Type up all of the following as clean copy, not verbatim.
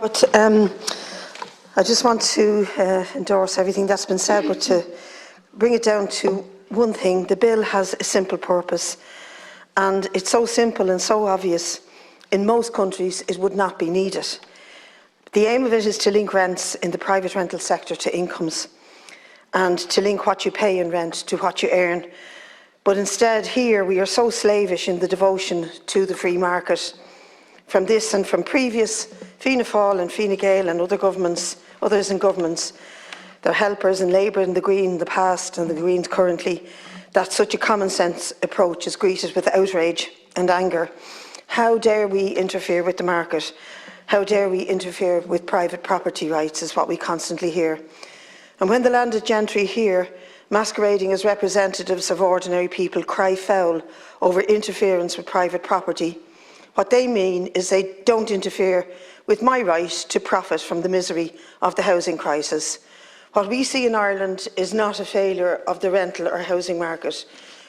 But I just want to endorse everything that's been said, but to bring it down to one thing, the bill has a simple purpose, and it's so simple and so obvious. In most countries, it would not be needed. The aim of it is to link rents in the private rental sector to incomes, and to link what you pay in rent to what you earn. But instead, here we are so slavish in the devotion to the free market. From this and from previous Fianna Fáil and Fine Gael and others in governments, their helpers in Labour and the Green in the past and the Greens currently, that such a common sense approach is greeted with outrage and anger. How dare we interfere with the market? How dare we interfere with private property rights is what we constantly hear. And when the landed gentry here, masquerading as representatives of ordinary people, cry foul over interference with private property, what they mean is they don't interfere with my right to profit from the misery of the housing crisis. What we see in Ireland is not a failure of the rental or housing market.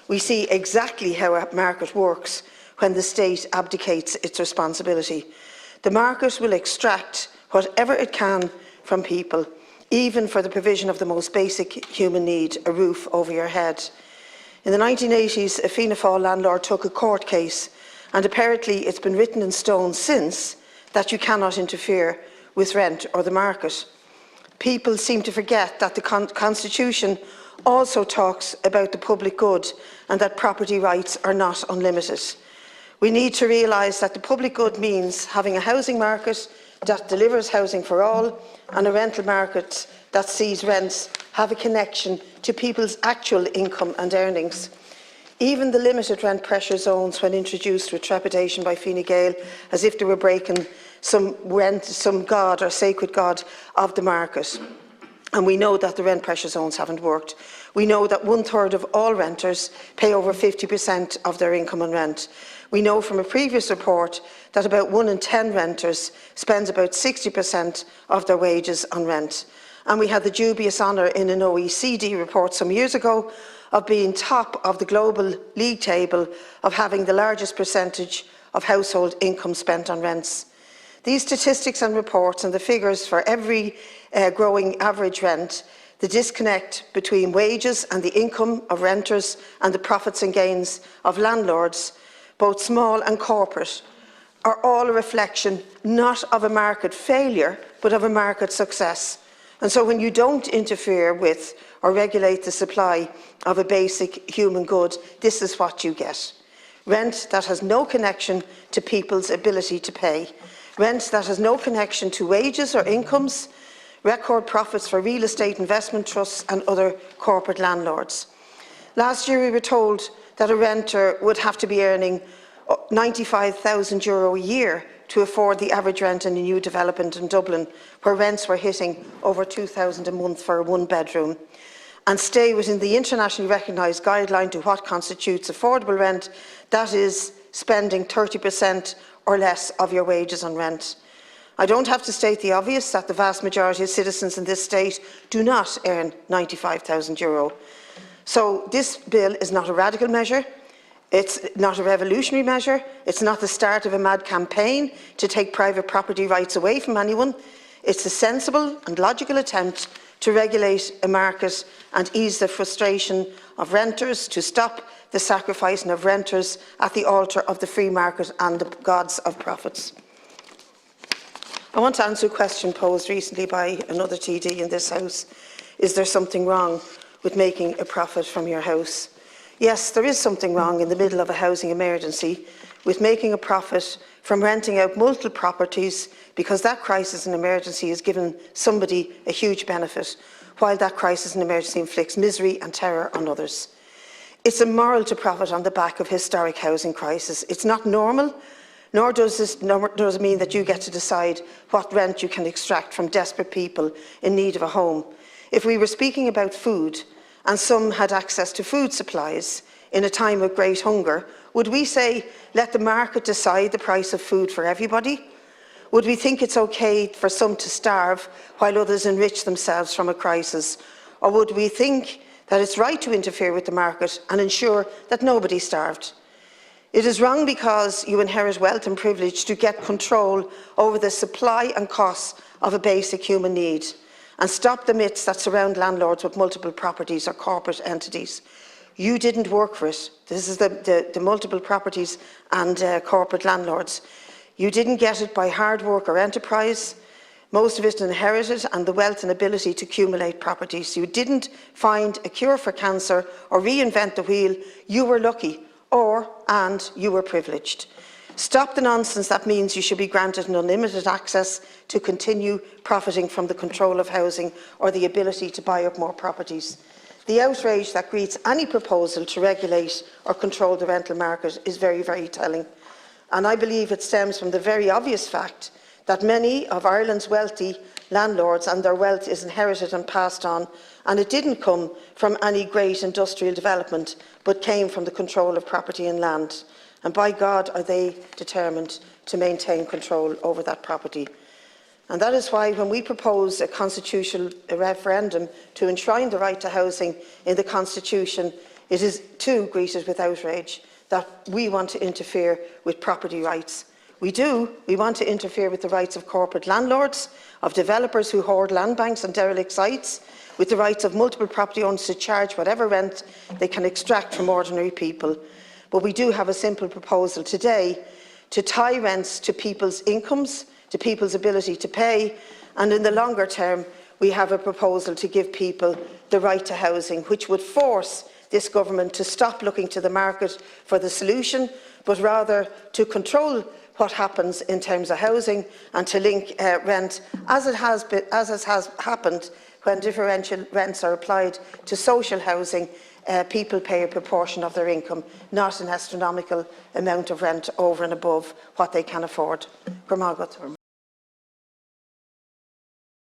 We see exactly how a market works when the state abdicates its responsibility. The market will extract whatever it can from people, even for the provision of the most basic human need, a roof over your head. In the 1980s, a Fianna Fáil landlord took a court case, and apparently it's been written in stone since that you cannot interfere with rent or the market. People seem to forget that the Constitution also talks about the public good and that property rights are not unlimited. We need to realise that the public good means having a housing market that delivers housing for all and a rental market that sees rents have a connection to people's actual income and earnings. Even the limited rent pressure zones, when introduced with trepidation by Fine Gael, as if they were breaking some god or sacred god of the market. And we know that the rent pressure zones haven't worked. We know that 1/3 of all renters pay over 50% of their income on rent. We know from a previous report that about 1 in 10 renters spends about 60% of their wages on rent. And we had the dubious honour in an OECD report some years ago of being top of the global league table of having the largest percentage of household income spent on rents. These statistics and reports and the figures for every growing average rent, the disconnect between wages and the income of renters and the profits and gains of landlords, both small and corporate, are all a reflection not of a market failure, but of a market success. And so when you don't interfere with or regulate the supply of a basic human good, this is what you get. Rent that has no connection to people's ability to pay. Rent that has no connection to wages or incomes. Record profits for real estate investment trusts and other corporate landlords. Last year we were told that a renter would have to be earning €95,000 a year to afford the average rent in a new development in Dublin, where rents were hitting over €2,000 a month for a one-bedroom, and stay within the internationally recognised guideline to what constitutes affordable rent, that is, spending 30% or less of your wages on rent. I don't have to state the obvious that the vast majority of citizens in this state do not earn €95,000. So this bill is not a radical measure. It's not a revolutionary measure. It's not the start of a mad campaign to take private property rights away from anyone. It's a sensible and logical attempt to regulate a market and ease the frustration of renters, to stop the sacrificing of renters at the altar of the free market and the gods of profits. I want to answer a question posed recently by another TD in this House. Is there something wrong with making a profit from your house? Yes, there is something wrong in the middle of a housing emergency with making a profit from renting out multiple properties, because that crisis and emergency has given somebody a huge benefit, while that crisis and emergency inflicts misery and terror on others. It's immoral to profit on the back of historic housing crisis. It's not normal, nor does it mean that you get to decide what rent you can extract from desperate people in need of a home. If we were speaking about food, and some had access to food supplies in a time of great hunger, would we say, let the market decide the price of food for everybody? Would we think it's okay for some to starve while others enrich themselves from a crisis? Or would we think that it's right to interfere with the market and ensure that nobody starved? It is wrong because you inherit wealth and privilege to get control over the supply and costs of a basic human need, and stop the myths that surround landlords with multiple properties or corporate entities. You didn't work for it. This is the multiple properties and corporate landlords. You didn't get it by hard work or enterprise. Most of it inherited, and the wealth and ability to accumulate properties. You didn't find a cure for cancer or reinvent the wheel. You were lucky, and you were privileged. Stop the nonsense that means you should be granted an unlimited access to continue profiting from the control of housing or the ability to buy up more properties. The outrage that greets any proposal to regulate or control the rental market is very, very telling. And I believe it stems from the very obvious fact that many of Ireland's wealthy landlords and their wealth is inherited and passed on, and it didn't come from any great industrial development, but came from the control of property and land. And by God, are they determined to maintain control over that property. And that is why when we propose a constitutional referendum to enshrine the right to housing in the Constitution, it is too greeted with outrage that we want to interfere with property rights. We want to interfere with the rights of corporate landlords, of developers who hoard land banks and derelict sites, with the rights of multiple property owners to charge whatever rent they can extract from ordinary people. But we do have a simple proposal today to tie rents to people's incomes, to people's ability to pay, and in the longer term, we have a proposal to give people the right to housing, which would force this government to stop looking to the market for the solution, but rather to control what happens in terms of housing and to link rent, as it has happened when differential rents are applied to social housing. People pay a proportion of their income, not an astronomical amount of rent over and above what they can afford.